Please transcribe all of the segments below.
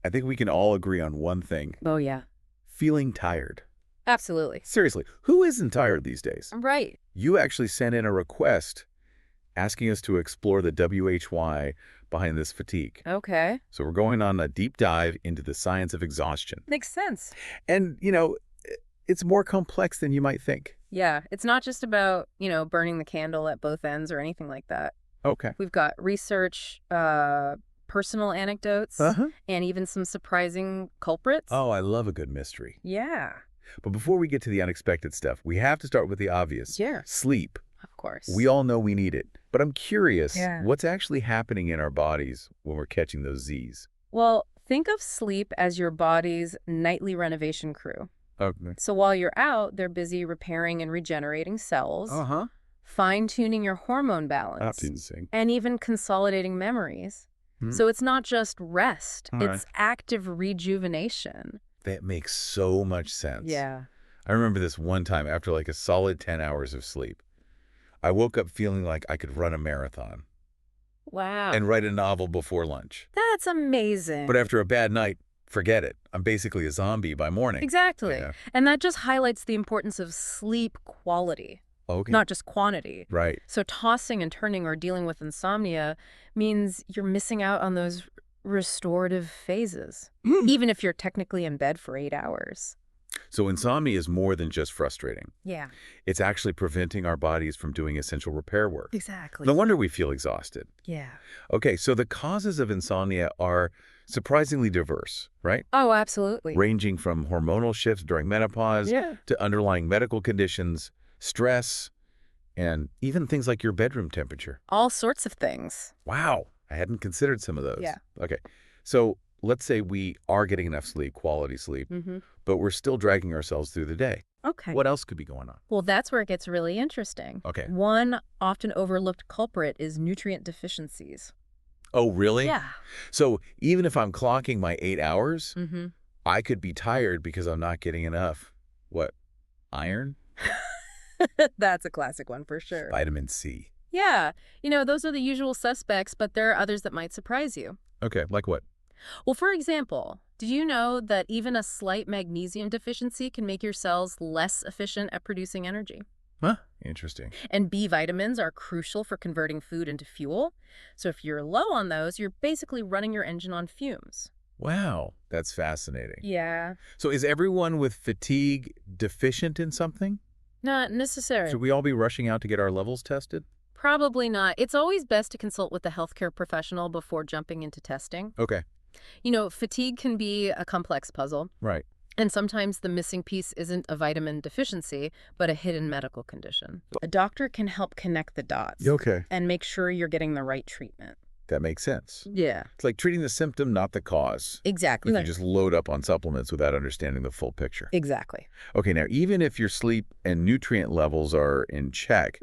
I think we can all agree on one thing. Oh, yeah. Feeling tired. Absolutely. Seriously, who isn't tired these days? Right. You actually sent in a request asking us to explore the WHY behind this fatigue. Okay. So we're going on a deep dive into the science of exhaustion. Makes sense. And, it's more complex than you might think. Yeah. It's not just about, burning the candle at both ends or anything like that. Okay. We've got research, personal anecdotes, Uh-huh. and even some surprising culprits. Oh, I love a good mystery. Yeah. But before we get to the unexpected stuff, we have to start with the obvious. Yeah. Sleep. Of course. We all know we need it. But I'm curious, Yeah. what's actually happening in our bodies when we're catching those Z's? Well, think of sleep as your body's nightly renovation crew. Okay. So while you're out, they're busy repairing and regenerating cells, Uh-huh. fine-tuning your hormone balance, Interesting. and even consolidating memories. Hmm. So it's not just rest, All it's right. active rejuvenation. That makes so much sense. Yeah. I remember this one time after like a solid 10 hours of sleep. I woke up feeling like I could run a marathon Wow. and write a novel before lunch. That's amazing. But after a bad night, forget it. I'm basically a zombie by morning. Exactly. Yeah. And that just highlights the importance of sleep quality, Okay. not just quantity. Right. So tossing and turning or dealing with insomnia means you're missing out on those restorative phases, even if you're technically in bed for 8 hours. So insomnia is more than just frustrating. Yeah. It's actually preventing our bodies from doing essential repair work. Exactly. No wonder we feel exhausted. Yeah. Okay, so the causes of insomnia are surprisingly diverse, right? Oh, absolutely. Ranging from hormonal shifts during menopause Yeah. to underlying medical conditions, stress, and even things like your bedroom temperature. All sorts of things. Wow, I hadn't considered some of those. Yeah. Okay, so let's say we are getting enough sleep, quality sleep, Mm-hmm. but we're still dragging ourselves through the day. Okay. What else could be going on? Well, that's where it gets really interesting. Okay. One often overlooked culprit is nutrient deficiencies. Oh, really? Yeah. So even if I'm clocking my 8 hours, Mm-hmm. I could be tired because I'm not getting enough, what, iron? That's a classic one for sure. Vitamin C. Yeah. Those are the usual suspects, but there are others that might surprise you. Okay, like what? Well, for example, did you know that even a slight magnesium deficiency can make your cells less efficient at producing energy? Huh? Interesting. And B vitamins are crucial for converting food into fuel. So if you're low on those, you're basically running your engine on fumes. Wow, that's fascinating. Yeah. So is everyone with fatigue deficient in something? Not necessarily. Should we all be rushing out to get our levels tested? Probably not. It's always best to consult with a healthcare professional before jumping into testing. Okay, Fatigue can be a complex puzzle. right. And sometimes the missing piece isn't a vitamin deficiency, but a hidden medical condition. A doctor can help connect the dots Okay. and make sure you're getting the right treatment. That makes sense. Yeah. It's like treating the symptom, not the cause. Exactly. If you just load up on supplements without understanding the full picture. Exactly. Okay, now, even if your sleep and nutrient levels are in check,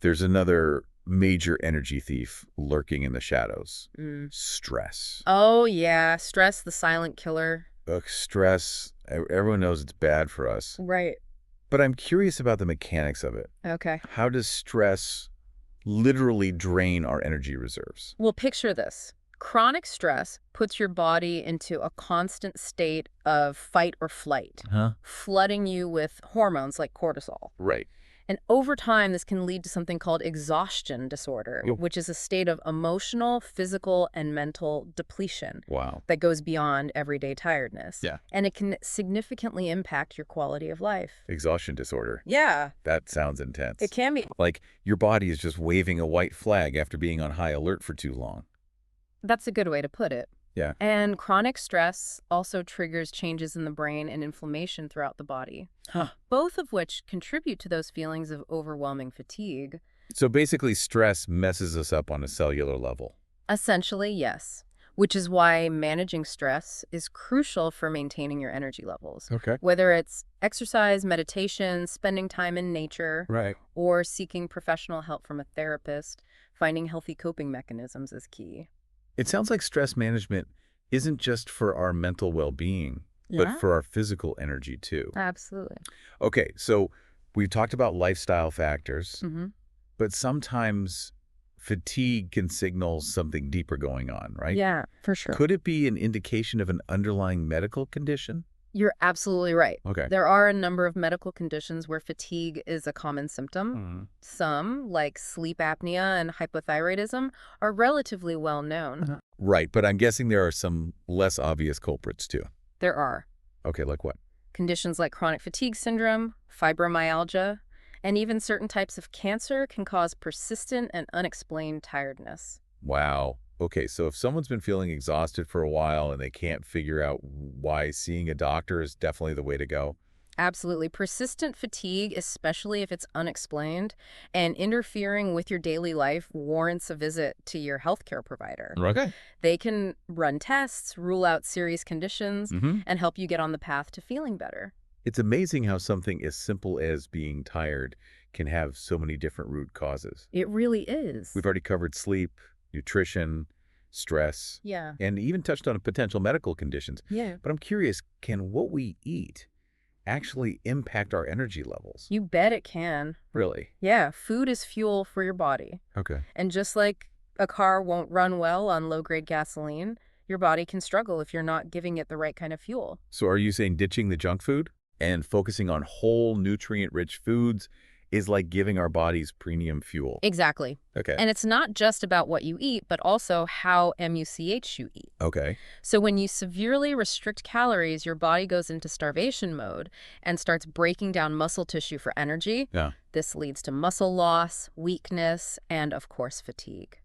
there's another major energy thief lurking in the shadows. Stress. Oh, yeah. Stress, the silent killer. Ugh, stress, everyone knows it's bad for us. Right. But I'm curious about the mechanics of it. Okay. How does stress literally drain our energy reserves? Well, picture this. Chronic stress puts your body into a constant state of fight or flight, Huh? flooding you with hormones like cortisol. Right. And over time, this can lead to something called exhaustion disorder, Yep. which is a state of emotional, physical, and mental depletion Wow. that goes beyond everyday tiredness. Yeah. And it can significantly impact your quality of life. Exhaustion disorder. Yeah, That sounds intense. it can be. Like your body is just waving a white flag after being on high alert for too long. That's a good way to put it. Yeah. And chronic stress also triggers changes in the brain and inflammation throughout the body, both of which contribute to those feelings of overwhelming fatigue. So basically, stress messes us up on a cellular level. Essentially, yes. Which is why managing stress is crucial for maintaining your energy levels. Okay. Whether it's exercise, meditation, spending time in nature, Right. or seeking professional help from a therapist, finding healthy coping mechanisms is key. It sounds like stress management isn't just for our mental well-being, Yeah. but for our physical energy too. Absolutely. Okay, so we've talked about lifestyle factors, Mm-hmm. but sometimes fatigue can signal something deeper going on, right? Yeah, for sure. Could it be an indication of an underlying medical condition? You're absolutely right. Okay. There are a number of medical conditions where fatigue is a common symptom. Mhm. Some, like sleep apnea and hypothyroidism, are relatively well known. Right, but I'm guessing there are some less obvious culprits too. There are Okay, like what? conditions like chronic fatigue syndrome, fibromyalgia, and even certain types of cancer can cause persistent and unexplained tiredness. Wow. Okay, so if someone's been feeling exhausted for a while and they can't figure out why, seeing a doctor is definitely the way to go. Absolutely. Persistent fatigue, especially if it's unexplained and interfering with your daily life, warrants a visit to your healthcare provider. Okay. They can run tests, rule out serious conditions, Mm-hmm. and help you get on the path to feeling better. It's amazing how something as simple as being tired can have so many different root causes. It really is. We've already covered sleep, nutrition, stress, Yeah. and even touched on potential medical conditions. Yeah. But I'm curious, can what we eat actually impact our energy levels? You bet it can. Really? Yeah, food is fuel for your body. Okay. And just like a car won't run well on low-grade gasoline, your body can struggle if you're not giving it the right kind of fuel. So are you saying ditching the junk food and focusing on whole, nutrient-rich foods is like giving our bodies premium fuel? Exactly. Okay. And it's not just about what you eat, but also how MUCH you eat. Okay. So when you severely restrict calories, your body goes into starvation mode and starts breaking down muscle tissue for energy. Yeah. This leads to muscle loss, weakness, and of course, fatigue.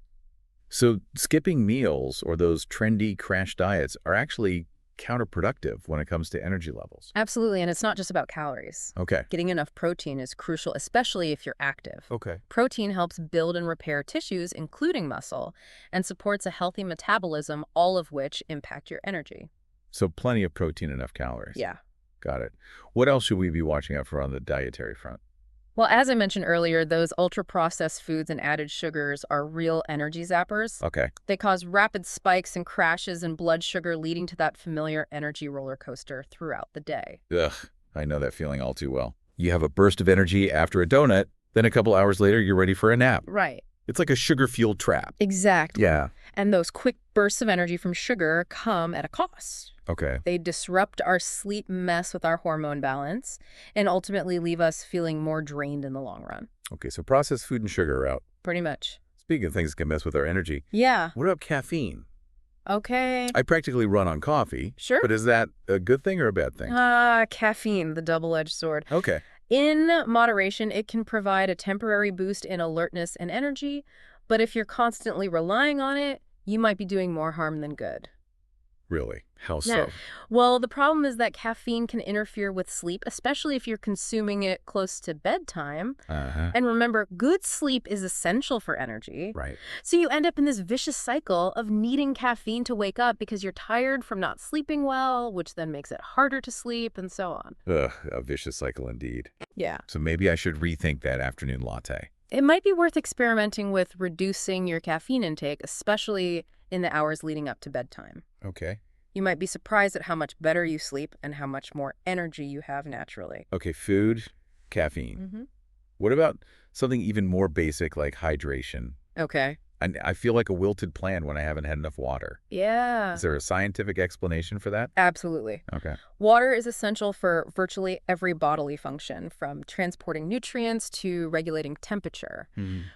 So skipping meals or those trendy crash diets are actually counterproductive when it comes to energy levels. Absolutely. And it's not just about calories. Okay. Getting enough protein is crucial, especially if you're active. Okay. Protein helps build and repair tissues, including muscle, and supports a healthy metabolism, all of which impact your energy. So plenty of protein, enough calories. Yeah. Got it. What else should we be watching out for on the dietary front? Well, as I mentioned earlier, those ultra-processed foods and added sugars are real energy zappers. Okay. They cause rapid spikes and crashes in blood sugar, leading to that familiar energy roller coaster throughout the day. Ugh, I know that feeling all too well. You have a burst of energy after a donut, then a couple hours later, you're ready for a nap. Right. It's like a sugar-fueled trap. Exactly. Yeah. And those quick bursts of energy from sugar come at a cost. Okay. They disrupt our sleep, mess with our hormone balance, and ultimately leave us feeling more drained in the long run. Okay, so processed food and sugar are out. Pretty much. Speaking of things that can mess with our energy, Yeah. what about caffeine? Okay. I practically run on coffee. Sure. But is that a good thing or a bad thing? Caffeine, the double-edged sword. Okay. In moderation, it can provide a temporary boost in alertness and energy, but if you're constantly relying on it, you might be doing more harm than good. Really? How Yeah. so? Well, the problem is that caffeine can interfere with sleep, especially if you're consuming it close to bedtime. Uh-huh. And remember, good sleep is essential for energy. Right. So you end up in this vicious cycle of needing caffeine to wake up because you're tired from not sleeping well, which then makes it harder to sleep, and so on. Ugh, a vicious cycle indeed. Yeah. So maybe I should rethink that afternoon latte. It might be worth experimenting with reducing your caffeine intake, especially in the hours leading up to bedtime. Okay. You might be surprised at how much better you sleep and how much more energy you have naturally. Okay, food, caffeine. Mm-hmm. What about something even more basic like hydration? Okay. I feel like a wilted plant when I haven't had enough water. Yeah. Is there a scientific explanation for that? Absolutely. Okay. Water is essential for virtually every bodily function, from transporting nutrients to regulating temperature.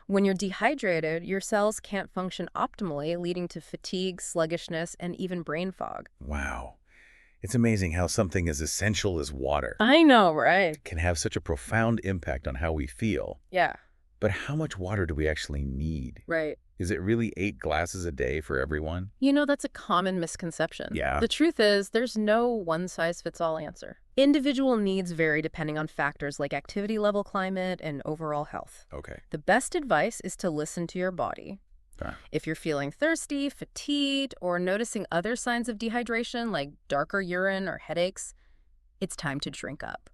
When you're dehydrated, your cells can't function optimally, leading to fatigue, sluggishness, and even brain fog. Wow. It's amazing how something as essential as water I know, right? can have such a profound impact on how we feel. Yeah, But how much water do we actually need? right. Is it really 8 glasses a day for everyone? You know, that's a common misconception. Yeah. The truth is, there's no one-size-fits-all answer. Individual needs vary depending on factors like activity level, climate, and overall health. Okay. The best advice is to listen to your body. Ah. If you're feeling thirsty, fatigued, or noticing other signs of dehydration like darker urine or headaches, it's time to drink up.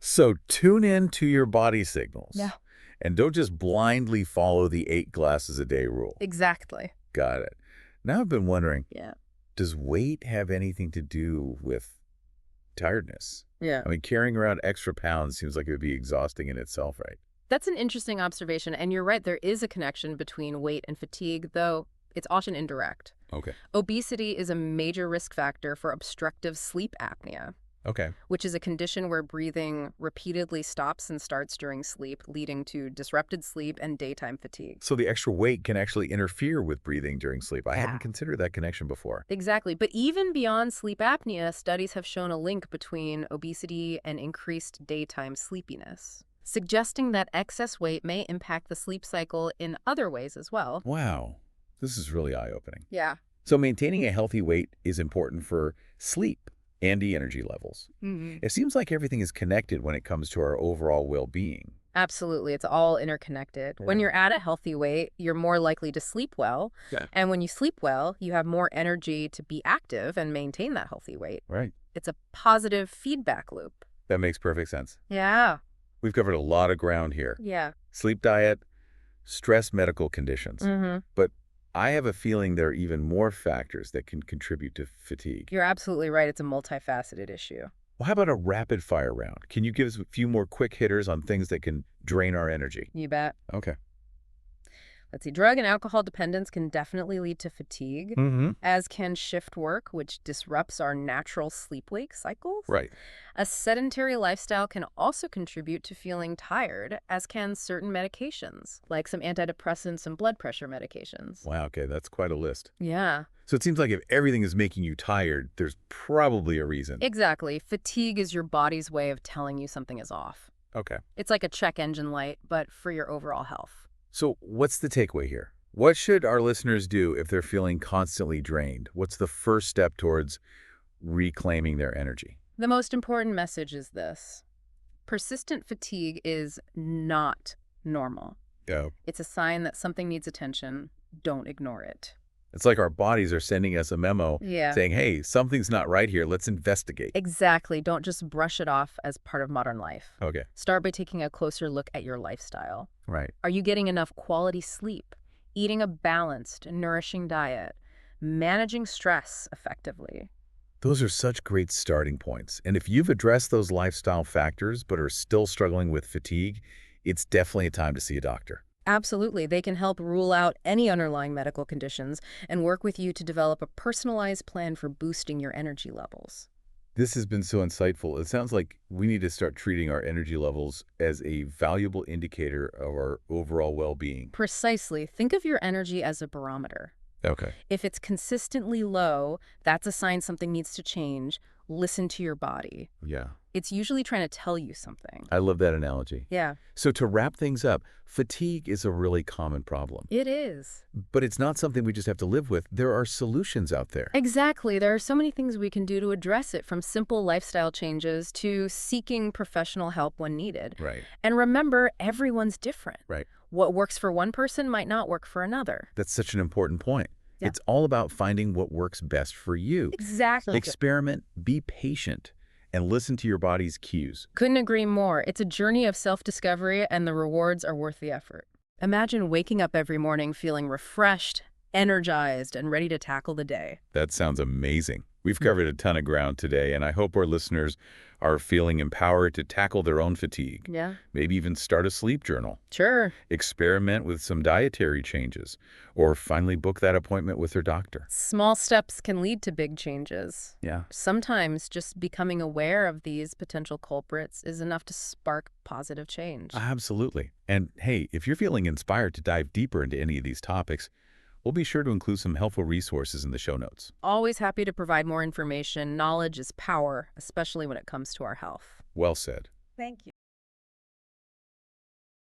So tune in to your body signals. Yeah. And don't just blindly follow the 8 glasses a day rule. Exactly. Got it. Now I've been wondering, Yeah. does weight have anything to do with tiredness? Yeah. I mean, carrying around extra pounds seems like it would be exhausting in itself, right? That's an interesting observation, and you're right, there is a connection between weight and fatigue, though it's often indirect. Okay. Obesity is a major risk factor for obstructive sleep apnea, Okay. which is a condition where breathing repeatedly stops and starts during sleep, leading to disrupted sleep and daytime fatigue. So the extra weight can actually interfere with breathing during sleep. I hadn't Yeah. considered that connection before. Exactly. But even beyond sleep apnea, studies have shown a link between obesity and increased daytime sleepiness, suggesting that excess weight may impact the sleep cycle in other ways as well. Wow. This is really eye-opening. Yeah. So maintaining a healthy weight is important for sleep and the energy levels. It seems like everything is connected when it comes to our overall well-being. Absolutely. It's all interconnected. When Yeah. you're at a healthy weight, you're more likely to sleep well. Yeah. And when you sleep well, you have more energy to be active and maintain that healthy weight. Right. It's a positive feedback loop. That makes perfect sense. Yeah. We've covered a lot of ground here. Yeah. Sleep diet, stress medical conditions. Mm-hmm. But I have a feeling there are even more factors that can contribute to fatigue. You're absolutely right. It's a multifaceted issue. Well, how about a rapid fire round? Can you give us a few more quick hitters on things that can drain our energy? You bet. Okay. Let's see. Drug and alcohol dependence can definitely lead to fatigue, Mm-hmm. as can shift work, which disrupts our natural sleep-wake cycles. Right. A sedentary lifestyle can also contribute to feeling tired, as can certain medications, like some antidepressants and blood pressure medications. Wow, okay, that's quite a list. Yeah, So it seems like if everything is making you tired, there's probably a reason. exactly. Fatigue is your body's way of telling you something is off. Okay. It's like a check engine light, but for your overall health. So what's the takeaway here? What should our listeners do if they're feeling constantly drained? What's the first step towards reclaiming their energy? The most important message is this. Persistent fatigue is not normal. Yeah. It's a sign that something needs attention. Don't ignore it. It's like our bodies are sending us a memo Yeah. saying, hey, something's not right here. Let's investigate. Exactly. Don't just brush it off as part of modern life. Okay. Start by taking a closer look at your lifestyle. Right. Are you getting enough quality sleep? Eating a balanced, nourishing diet? Managing stress effectively? Those are such great starting points. And if you've addressed those lifestyle factors but are still struggling with fatigue, it's definitely a time to see a doctor. Absolutely. They can help rule out any underlying medical conditions and work with you to develop a personalized plan for boosting your energy levels. This has been so insightful. It sounds like we need to start treating our energy levels as a valuable indicator of our overall well-being. Precisely. Think of your energy as a barometer. Okay. If it's consistently low, that's a sign something needs to change. Listen to your body. Yeah. It's usually trying to tell you something. I love that analogy. Yeah, So to wrap things up, fatigue is a really common problem, it is. but it's not something we just have to live with. There are solutions out there. Exactly. There are so many things we can do to address it, from simple lifestyle changes to seeking professional help when needed. Right. And remember, everyone's different. Right. What works for one person might not work for another. That's such an important point. Yeah. It's all about finding what works best for you. Exactly. Experiment, be patient, and listen to your body's cues. Couldn't agree more. It's a journey of self-discovery, and the rewards are worth the effort. Imagine waking up every morning feeling refreshed, energized, and ready to tackle the day. That sounds amazing. We've covered a ton of ground today, and I hope our listeners are feeling empowered to tackle their own fatigue. Yeah. Maybe even start a sleep journal, Sure. experiment with some dietary changes, or finally book that appointment with their doctor. Small steps can lead to big changes. Yeah. Sometimes just becoming aware of these potential culprits is enough to spark positive change. Absolutely. And hey, if you're feeling inspired to dive deeper into any of these topics, we'll be sure to include some helpful resources in the show notes. Always happy to provide more information. Knowledge is power, especially when it comes to our health. Well said. Thank you.